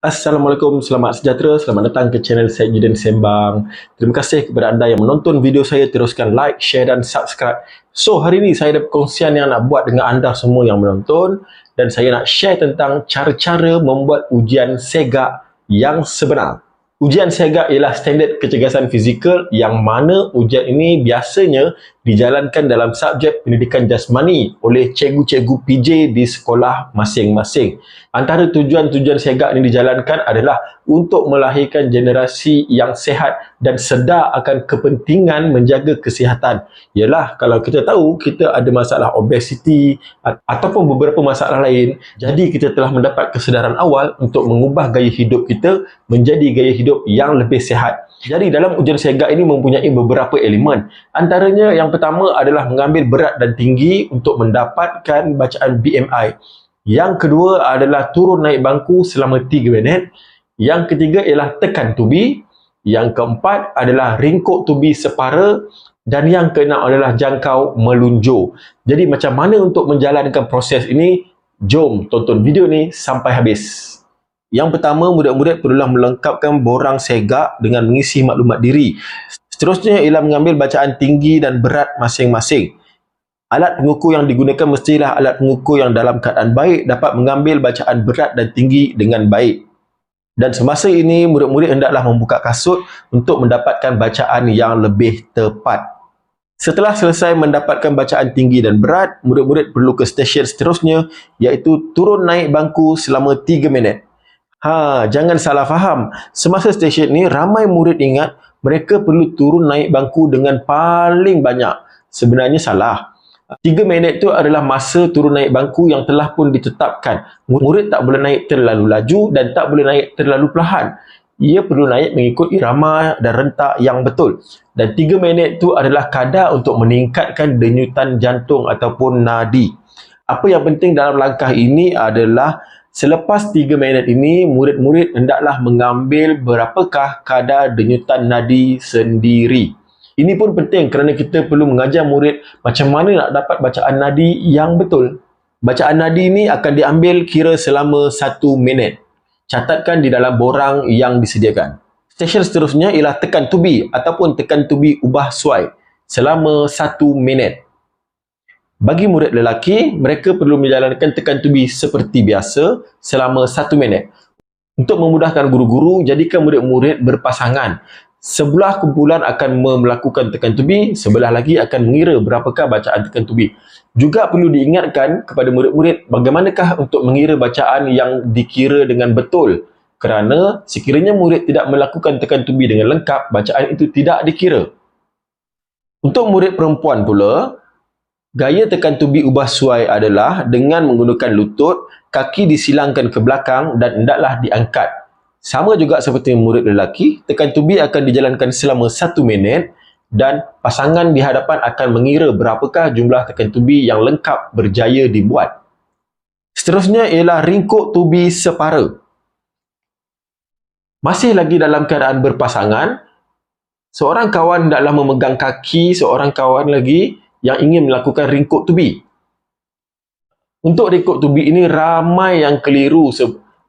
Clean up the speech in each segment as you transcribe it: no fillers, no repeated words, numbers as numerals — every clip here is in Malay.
Assalamualaikum, selamat sejahtera, selamat datang ke channel saya Juden Sembang. Terima kasih kepada anda yang menonton video saya, teruskan like, share dan subscribe. So, hari ini saya ada perkongsian yang nak buat dengan anda semua yang menonton dan saya nak share tentang cara-cara membuat ujian segak yang sebenar. Ujian segak ialah standard kecergasan fizikal yang mana ujian ini biasanya dijalankan dalam subjek pendidikan jasmani oleh cikgu-cikgu PJ di sekolah masing-masing. Antara tujuan-tujuan segak ini dijalankan adalah untuk melahirkan generasi yang sihat dan sedar akan kepentingan menjaga kesihatan. Ialah kalau kita tahu kita ada masalah obesiti ataupun beberapa masalah lain, jadi kita telah mendapat kesedaran awal untuk mengubah gaya hidup kita menjadi gaya hidup yang lebih sihat. Jadi dalam ujian segak ini mempunyai beberapa elemen. Antaranya yang pertama adalah mengambil berat dan tinggi untuk mendapatkan bacaan BMI. Yang kedua adalah turun naik bangku selama 3 minit. Yang ketiga ialah tekan tubi. Yang keempat adalah ringkuk tubi separa. Dan yang keenam adalah jangkau melunjur. Jadi macam mana untuk menjalankan proses ini? Jom tonton video ni sampai habis. Yang pertama, murid-murid perlulah melengkapkan borang segak dengan mengisi maklumat diri. Seterusnya ialah mengambil bacaan tinggi dan berat masing-masing. Alat pengukur yang digunakan mestilah alat pengukur yang dalam keadaan baik dapat mengambil bacaan berat dan tinggi dengan baik. Dan semasa ini, murid-murid hendaklah membuka kasut untuk mendapatkan bacaan yang lebih tepat. Setelah selesai mendapatkan bacaan tinggi dan berat, murid-murid perlu ke stesen seterusnya, iaitu turun naik bangku selama 3 minit. Jangan salah faham. Semasa stesen ni, ramai murid ingat mereka perlu turun naik bangku dengan paling banyak. Sebenarnya salah. 3 minit itu adalah masa turun naik bangku yang telah pun ditetapkan. Murid tak boleh naik terlalu laju dan tak boleh naik terlalu perlahan. Ia perlu naik mengikut irama dan rentak yang betul. Dan 3 minit itu adalah kadar untuk meningkatkan denyutan jantung ataupun nadi. Apa yang penting dalam langkah ini adalah selepas 3 minit ini, murid-murid hendaklah mengambil berapakah kadar denyutan nadi sendiri. Ini pun penting kerana kita perlu mengajar murid macam mana nak dapat bacaan nadi yang betul. Bacaan nadi ini akan diambil kira selama 1 minit. Catatkan di dalam borang yang disediakan. Stesen seterusnya ialah tekan tubi ataupun tekan tubi ubah suai selama 1 minit. Bagi murid lelaki, mereka perlu menjalankan tekan tubi seperti biasa selama 1 minit. Untuk memudahkan guru-guru, jadikan murid-murid berpasangan. Sebelah kumpulan akan melakukan tekan tubi, sebelah lagi akan mengira berapakah bacaan tekan tubi. Juga perlu diingatkan kepada murid-murid bagaimanakah untuk mengira bacaan yang dikira dengan betul. Kerana sekiranya murid tidak melakukan tekan tubi dengan lengkap, bacaan itu tidak dikira. Untuk murid perempuan pula, gaya tekan tubi ubah suai adalah dengan menggunakan lutut, kaki disilangkan ke belakang dan hendaklah diangkat. Sama juga seperti murid lelaki, tekan tubi akan dijalankan selama 1 minit dan pasangan di hadapan akan mengira berapakah jumlah tekan tubi yang lengkap berjaya dibuat. Seterusnya ialah ringkuk tubi separa. Masih lagi dalam keadaan berpasangan, seorang kawan hendaklah memegang kaki seorang kawan lagi yang ingin melakukan ringkuk tubi. Untuk ringkuk tubi ini ramai yang keliru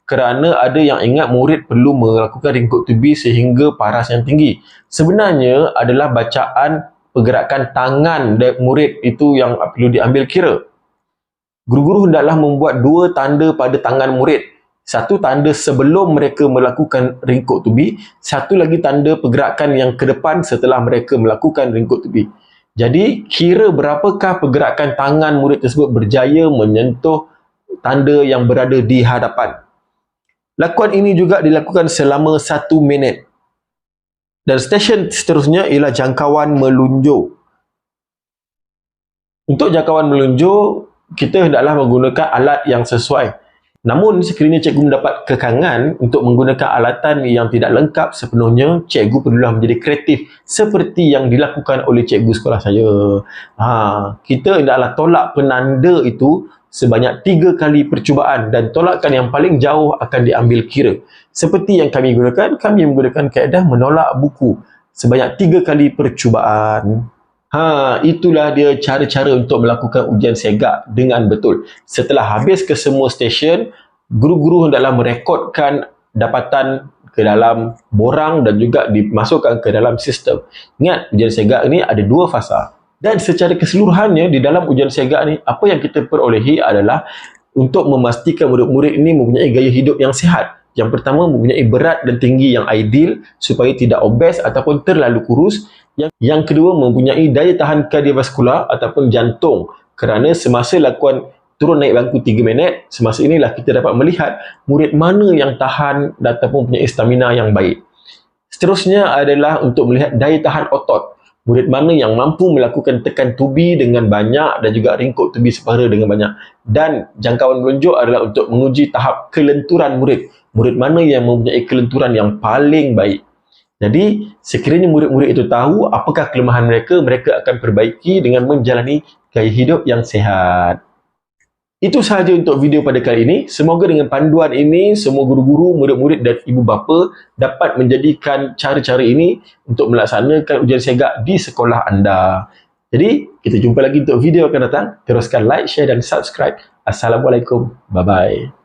kerana ada yang ingat murid perlu melakukan ringkuk tubi sehingga paras yang tinggi. Sebenarnya adalah bacaan pergerakan tangan dari murid itu yang perlu diambil kira. Guru-guru hendaklah membuat 2 tanda pada tangan murid. Satu tanda sebelum mereka melakukan ringkuk tubi, satu lagi tanda pergerakan yang ke depan setelah mereka melakukan ringkuk tubi. Jadi, kira berapakah pergerakan tangan murid tersebut berjaya menyentuh tanda yang berada di hadapan. Lakuan ini juga dilakukan selama 1 minit. Dan stesen seterusnya ialah jangkauan melunjur. Untuk jangkauan melunjur, kita hendaklah menggunakan alat yang sesuai. Namun, sekiranya cikgu mendapat kekangan untuk menggunakan alatan yang tidak lengkap sepenuhnya, cikgu perlulah menjadi kreatif seperti yang dilakukan oleh cikgu sekolah saya. Kita hendaklah tolak penanda itu sebanyak 3 kali percubaan dan tolakan yang paling jauh akan diambil kira. Seperti yang kami gunakan, kami menggunakan kaedah menolak buku sebanyak 3 kali percubaan. Itulah dia cara-cara untuk melakukan ujian segak dengan betul. Setelah habis ke semua stesen, guru-guru hendaklah merekodkan dapatan ke dalam borang dan juga dimasukkan ke dalam sistem. Ingat, ujian segak ni ada 2 fasa. Dan secara keseluruhannya di dalam ujian segak ni, apa yang kita perolehi adalah untuk memastikan murid-murid ini mempunyai gaya hidup yang sihat. Yang pertama, mempunyai berat dan tinggi yang ideal supaya tidak obes ataupun terlalu kurus. Yang kedua, mempunyai daya tahan kardiovaskular ataupun jantung. Kerana semasa lakukan turun naik bangku 3 minit, semasa inilah kita dapat melihat murid mana yang tahan ataupun mempunyai stamina yang baik. Seterusnya adalah untuk melihat daya tahan otot. Murid mana yang mampu melakukan tekan tubi dengan banyak dan juga ringkuk tubi separa dengan banyak. Dan jangkauan menunjuk adalah untuk menguji tahap kelenturan murid. Murid mana yang mempunyai kelenturan yang paling baik. Jadi, sekiranya murid-murid itu tahu apakah kelemahan mereka, mereka akan perbaiki dengan menjalani gaya hidup yang sihat. Itu sahaja untuk video pada kali ini. Semoga dengan panduan ini, semua guru-guru, murid-murid dan ibu bapa dapat menjadikan cara-cara ini untuk melaksanakan ujian segak di sekolah anda. Jadi, kita jumpa lagi untuk video akan datang. Teruskan like, share dan subscribe. Assalamualaikum. Bye-bye.